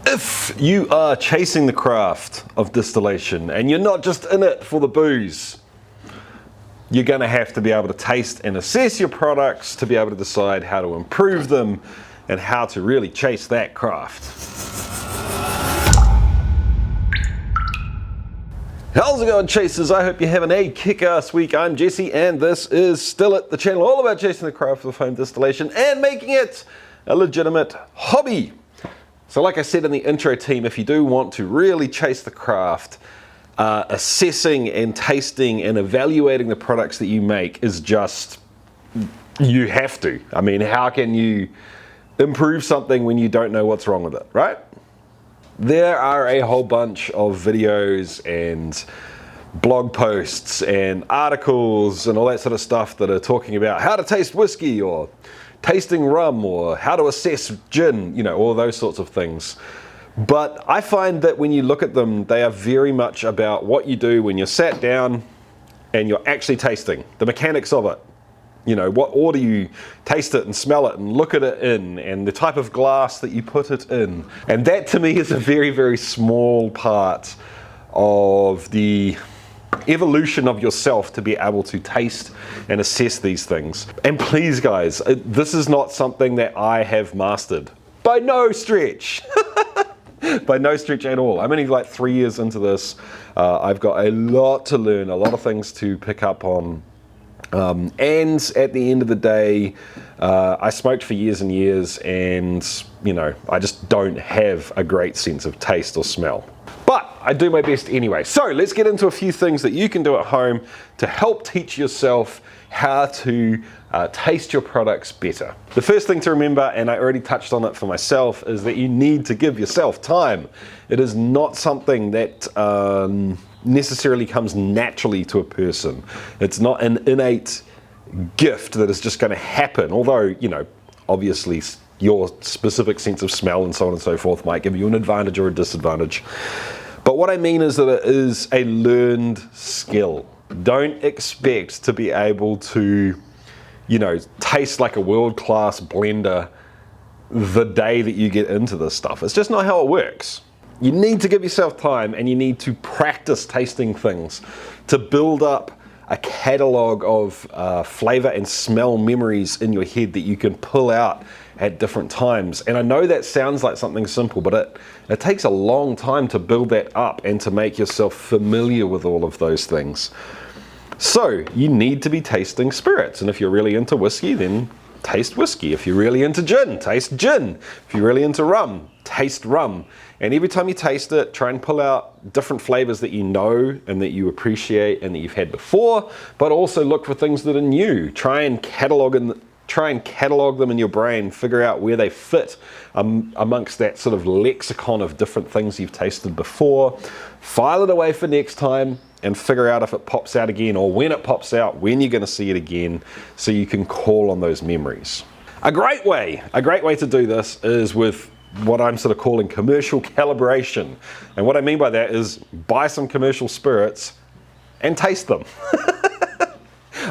If you are chasing the craft of distillation and you're not just in it for the booze, you're going to have to be able to taste and assess your products to be able to decide how to improve them and how to really chase that craft. How's it going, chasers? I hope you're having a kick-ass week. I'm Jesse and this is Still It, the channel all about chasing the craft of home distillation and making it a legitimate hobby. So like I said in the intro, team, if you do want to really chase the craft, assessing and tasting and evaluating the products that you make is just, you have to. I mean, how can you improve something when you don't know what's wrong with it, right? There are a whole bunch of videos and blog posts and articles and all that sort of stuff that are talking about how to taste whiskey or tasting rum or how to assess gin, you know, all those sorts of things. But I find that when you look at them, they are very much about what you do when you're sat down and you're actually tasting, the mechanics of it. You know, what order you taste it and smell it and look at it in, and the type of glass that you put it in. And that to me is a very, very small part of the evolution of yourself to be able to taste and assess these things. And please guys, this is not something that I have mastered by no stretch. By no stretch at all. I'm only like 3 years into this. I've got a lot to learn, a lot of things to pick up on. And at the end of the day, I smoked for years and years, and you know, I just don't have a great sense of taste or smell. But I do my best anyway. So let's get into a few things that you can do at home to help teach yourself how to taste your products better. The first thing to remember, and I already touched on it for myself, is that you need to give yourself time. It is not something that necessarily comes naturally to a person. It's not an innate gift that is just going to happen, although, you know, obviously your specific sense of smell and so on and so forth might give you an advantage or a disadvantage. But what I mean is that it is a learned skill. Don't expect to be able to, you know, taste like a world-class blender the day that you get into this stuff. It's just not how it works. You need to give yourself time, and you need to practice tasting things to build up a catalog of flavor and smell memories in your head that you can pull out at different times. And I know that sounds like something simple, but it takes a long time to build that up and to make yourself familiar with all of those things. So you need to be tasting spirits, and if you're really into whiskey, then taste whiskey. If you're really into gin, taste gin. If you're really into rum, taste rum. And every time you taste it, try and pull out different flavors that you know and that you appreciate and that you've had before, but also look for things that are new. Try and catalog them in your brain, figure out where they fit amongst that sort of lexicon of different things you've tasted before. File it away for next time and figure out if it pops out again, or when it pops out, when you're going to see it again, so you can call on those memories. A great way to do this is with what I'm sort of calling commercial calibration. And what I mean by that is buy some commercial spirits and taste them.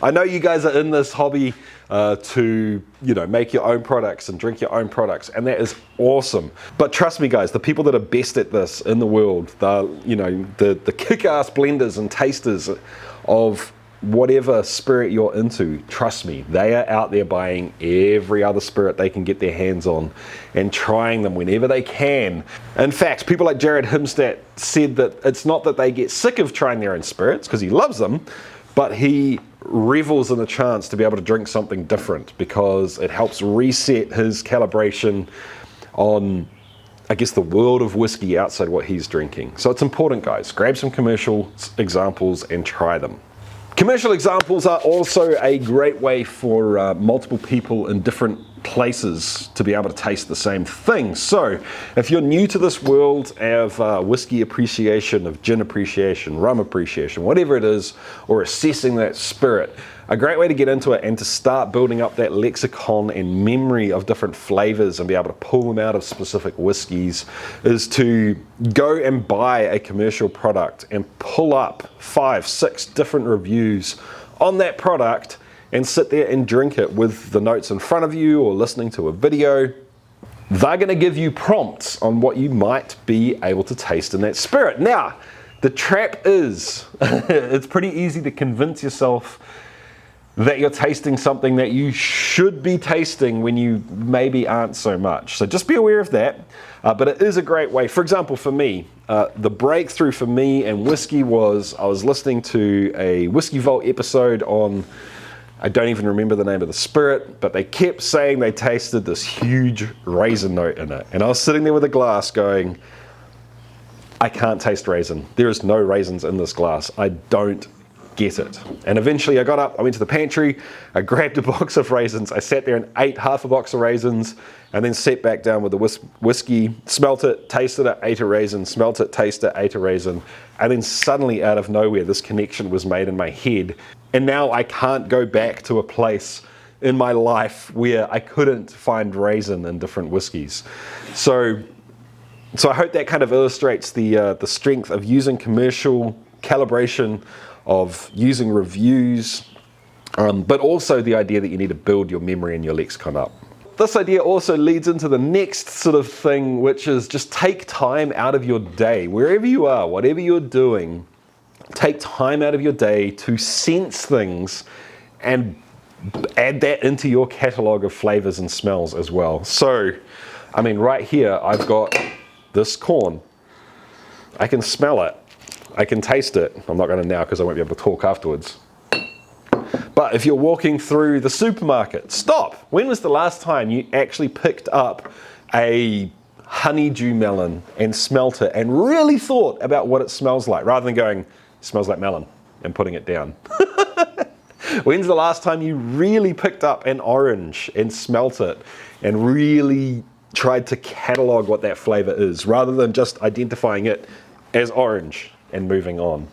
I know you guys are in this hobby to, you know, make your own products and drink your own products, and that is awesome. But trust me guys, the people that are best at this in the world, the kick-ass blenders and tasters of whatever spirit you're into, trust me, they are out there buying every other spirit they can get their hands on and trying them whenever they can. In fact, people like HIMSTEDT said that it's not that they get sick of trying their own spirits, because he loves them, but he revels in the chance to be able to drink something different, because it helps reset his calibration on, I guess, the world of whiskey outside what he's drinking. So it's important, guys. Grab some commercial examples and try them. Commercial examples are also a great way for multiple people in different places to be able to taste the same thing. So if you're new to this world of whiskey appreciation, of gin appreciation, rum appreciation, whatever it is, or assessing that spirit, a great way to get into it and to start building up that lexicon and memory of different flavors and be able to pull them out of specific whiskeys is to go and buy a commercial product and pull up 5, 6 different reviews on that product and sit there and drink it with the notes in front of you or listening to a video they're going to give you prompts on what you might be able to taste in that spirit. Now, the trap is, it's pretty easy to convince yourself that you're tasting something that you should be tasting when you maybe aren't so much. So just be aware of that. But it is a great way. For example, for me, the breakthrough for me and whiskey was I was listening to a Whiskey Vault episode on, I don't even remember the name of the spirit, but they kept saying they tasted this huge raisin note in it. And I was sitting there with a glass going, I can't taste raisin. There is no raisins in this glass. I don't get it. And eventually I got up, I went to the pantry, I grabbed a box of raisins, I sat there and ate half a box of raisins, and then sat back down with the whiskey, smelt it, tasted it, ate a raisin, smelt it, tasted it, ate a raisin, and then suddenly out of nowhere this connection was made in my head, and now I can't go back to a place in my life where I couldn't find raisin in different whiskeys. So I hope that kind of illustrates the strength of using commercial calibration, of using reviews, but also the idea that you need to build your memory and your lexicon up. This idea also leads into the next sort of thing, which is just take time out of your day. Wherever you are, whatever you're doing, take time out of your day to sense things and add that into your catalog of flavors and smells as well. So, I mean, right here, I've got this corn. I can smell it. I can taste it. I'm not going to now because I won't be able to talk afterwards. But if you're walking through the supermarket, stop. When was the last time you actually picked up a honeydew melon and smelt it and really thought about what it smells like, rather than going, it smells like melon, and putting it down? When's the last time you really picked up an orange and smelt it and really tried to catalog what that flavor is, rather than just identifying it as orange and moving on?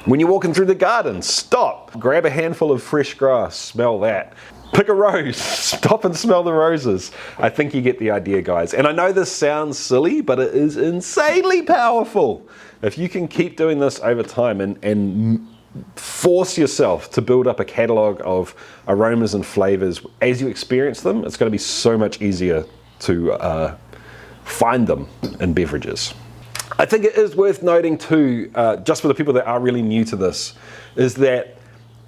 When you're walking through the garden, stop, grab a handful of fresh grass, smell that. Pick a rose, stop and smell the roses. I think you get the idea, guys. And I know this sounds silly, but it is insanely powerful. If you can keep doing this over time and force yourself to build up a catalog of aromas and flavors as you experience them, it's going to be so much easier to find them in beverages. I think it is worth noting too, just for the people that are really new to this, is that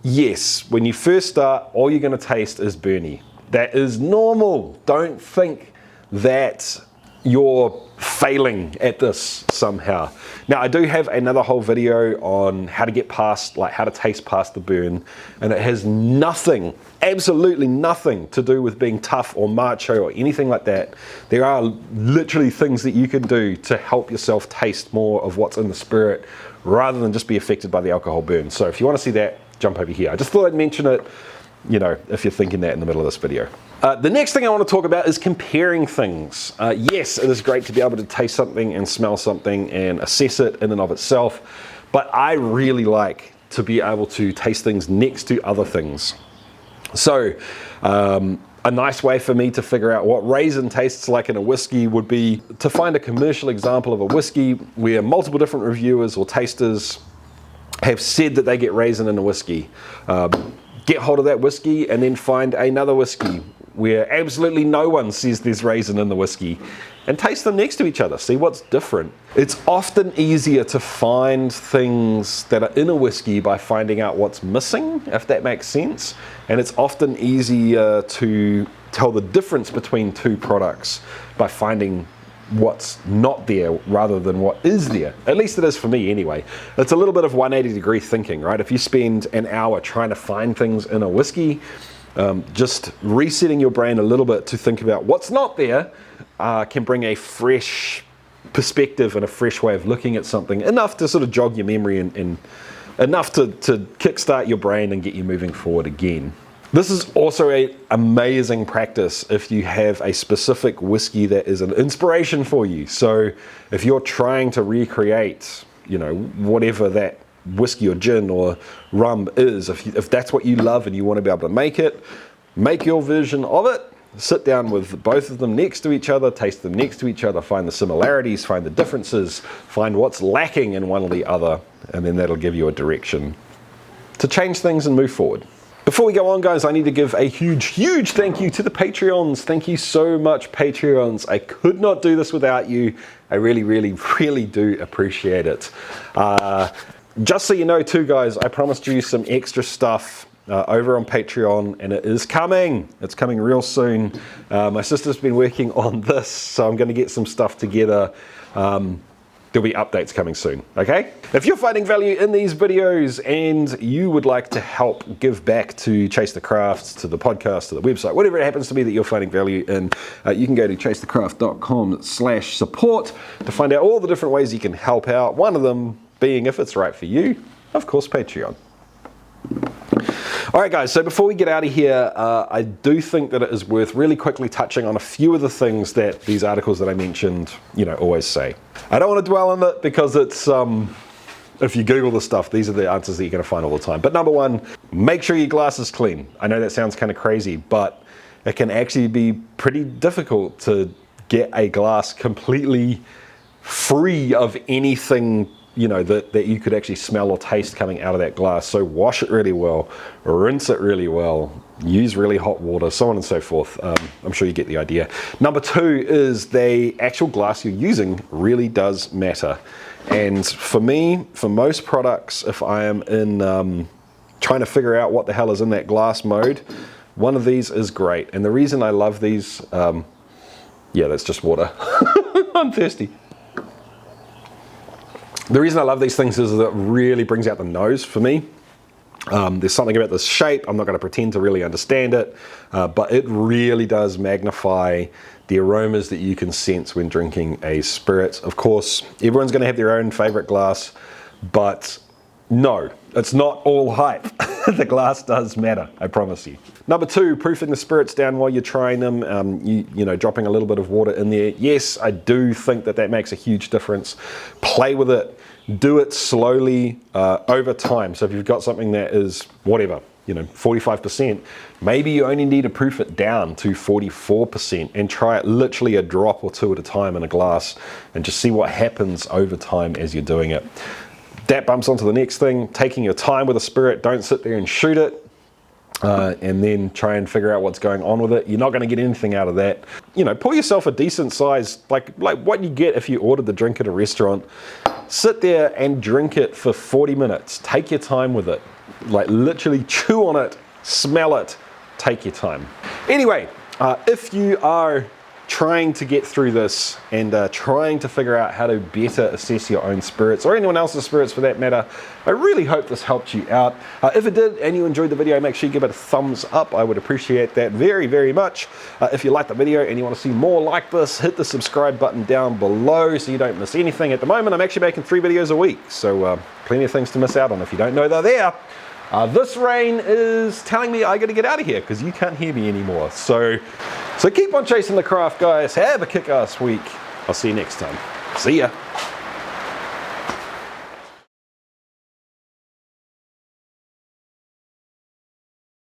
yes, when you first start, all you're going to taste is Bernie. That is normal. Don't think that you're failing at this somehow. Now, I do have another whole video on how to get past, like how to taste past the burn, and it has nothing, absolutely nothing to do with being tough or macho or anything like that. There are literally things that you can do to help yourself taste more of what's in the spirit rather than just be affected by the alcohol burn. So if you want to see that, jump over here. I just thought I'd mention it, you know, if you're thinking that in the middle of this video. The next thing I want to talk about is comparing things. Yes, it is great to be able to taste something and smell something and assess it in and of itself, but I really like to be able to taste things next to other things. So a nice way for me to figure out what raisin tastes like in a whiskey would be to find a commercial example of a whiskey where multiple different reviewers or tasters have said that they get raisin in a whiskey. Get hold of that whiskey and then find another whiskey where absolutely no one says there's raisin in the whiskey, and taste them next to each other, see what's different. It's often easier to find things that are in a whiskey by finding out what's missing, if that makes sense, and it's often easier to tell the difference between two products by finding what's not there rather than what is there. At least it is for me anyway. It's a little bit of 180-degree thinking, right? If you spend an hour trying to find things in a whiskey, just resetting your brain a little bit to think about what's not there can bring a fresh perspective and a fresh way of looking at something, enough to sort of jog your memory and enough to kickstart your brain and get you moving forward again. This is also an amazing practice if you have a specific whiskey that is an inspiration for you. So if you're trying to recreate, you know, whatever that whiskey or gin or rum is, if that's what you love and you want to be able to make it, make your version of it, sit down with both of them next to each other, taste them next to each other, find the similarities, find the differences, find what's lacking in one or the other, and then that'll give you a direction to change things and move forward. Before we go on, guys, I need to give a huge thank you to the Patreons. Thank you so much, Patreons. I could not do this without you. I really do appreciate it. Just so you know too, guys, I promised you some extra stuff over on Patreon, and it is coming. It's coming real soon. My sister's been working on this, so I'm going to get some stuff together. There'll be updates coming soon, okay? If you're finding value in these videos and you would like to help give back to Chase the Crafts, to the podcast, to the website, whatever it happens to be that you're finding value in, you can go to chasethecraft.com/support to find out all the different ways you can help out. One of them being, if it's right for you, of course, Patreon. All right, guys, so before we get out of here, I do think that it is worth really quickly touching on a few of the things that these articles that I mentioned, always say. I don't want to dwell on it because it's, if you Google the stuff, these are the answers that you're going to find all the time. But number one, make sure your glass is clean. I know that sounds kind of crazy, but it can actually be pretty difficult to get a glass completely free of anything that you could actually smell or taste coming out of that glass. So wash it really well, rinse it really well, use really hot water, so on and so forth. I'm sure you get the idea. Number two is the actual glass you're using really does matter. And for me, for most products, if I am in trying to figure out what the hell is in that glass mode, one of these is great. And the reason I love these, yeah, that's just water. I'm thirsty. The reason I love these things is that it really brings out the nose for me. There's something about this shape. I'm not going to pretend to really understand it, but it really does magnify the aromas that you can sense when drinking a spirit. Of course, everyone's going to have their own favorite glass, but no, it's not all hype. The glass does matter, I promise you. Number two, proofing the spirits down while you're trying them, dropping a little bit of water in there. Yes, I do think that makes a huge difference. Play with it. Do it slowly over time. So if you've got something that is whatever, 45%, maybe you only need to proof it down to 44% and try it literally a drop or two at a time in a glass and just see what happens over time as you're doing it. That bumps onto the next thing, taking your time with a spirit. Don't sit there and shoot it and then try and figure out what's going on with it. You're not going to get anything out of that. Pour yourself a decent size, like what you get if you ordered the drink at a restaurant. Sit there and drink it for 40 minutes. Take your time with it. Like literally chew on it, smell it, take your time. Anyway, if you are trying to get through this and trying to figure out how to better assess your own spirits or anyone else's spirits for that matter, I really hope this helped you out. If it did and you enjoyed the video, make sure you give it a thumbs up. I would appreciate that very much. If you liked the video and you want to see more like this, hit the subscribe button down below so you don't miss anything. At the moment, I'm actually making 3 videos a week, so plenty of things to miss out on if you don't know they're there. This rain is telling me I gotta get out of here because you can't hear me anymore. So keep on chasing the craft, guys. Have a kick-ass week. I'll see you next time. See ya.